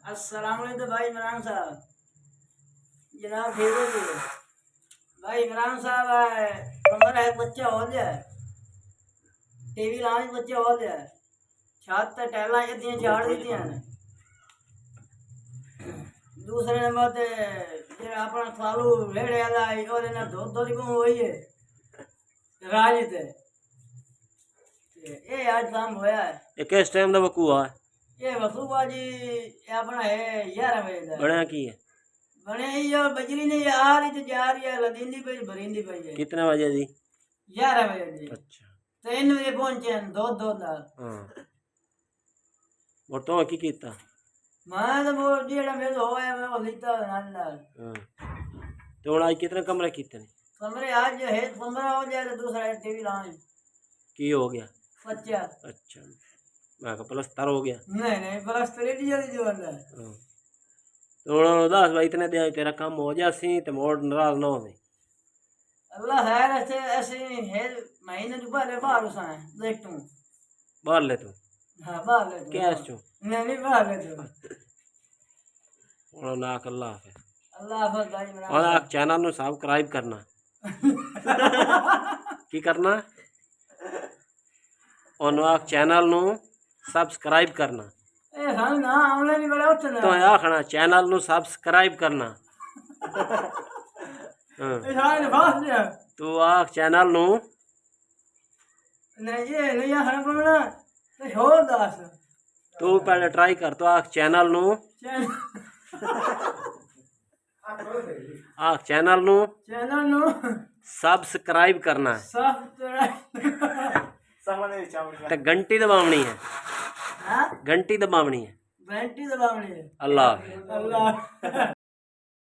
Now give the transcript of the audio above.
अस्सलाम वालेकुम भाई इमरान साहब। जनाब ठीक हो जी? भाई इमरान साहब हमारा एक बच्चा हो गया टीवी लाने बच्चे हो गया छत ते टैला इतनी झाड़ दी ने। दूसरे नंबर ते जेड़ा अपना थालू रेड़े वाला है ओदे ना दो दो को होई है राज ते ये आज काम होया है। ये किस टाइम का वकूआ है? ये वसूबा जी ये अपना है 11 बजे दा बनया की है? बने ही और बजरी नहीं आ रही तो जा रही है लदींदी पे भरींदी पे है। कितने बजे दी? 11 बजे जी। अच्छा 3 बजे पहुंचे हैं दो दो नाल। हाँ और तो की कीता? मैं तो वो जेड़ा मेरे होया मैं वो लीता नाल नाल। हाँ तो हुण आज कितने कमरे कीते ने? कमरे आज है 15 हो जाए तो दूसरा टीवी लाने की हो गया? बच्चा अच्छा मैं कहा प्लस्तर हो गया। नहीं प्लास्टर ही जल्दी जो है। हाँ तो हुण दस भाई इतने दिन तेरा काम हो जासी ते मोड़ नाराज ना होवे। अल्लाह खैर ऐसे ऐसे है महीने जो पहले बाहर उसा है देख तू। बाहर ले तू हाँ बाहर ले तू कैश चो नहीं बाहर ले तू। हुण नाक अल्लाह हाफिज़। अल्लाह हाफिज़ भाई और इमरान आप चैनल नु सब्सक्राइब करना की करना और आप चैनल नु सब्सक्राइब करना ए हम ना हमने नहीं बड़ा उठना तो आखना चैनल नु सब्सक्राइब करना। हाँ ए सारे फास जा तो आख चैनल नु नहीं ये नहीं आखना पड़ना तो होर दास तू पहले ट्राई कर तो आख चैनल नु आख चैनल नु चैनल नु सब्सक्राइब करना है सब तो घंटी दबावनी है। हाँ घंटी दबावनी है। घंटी दबावनी है। अल्लाह हाफिज़। अल्लाह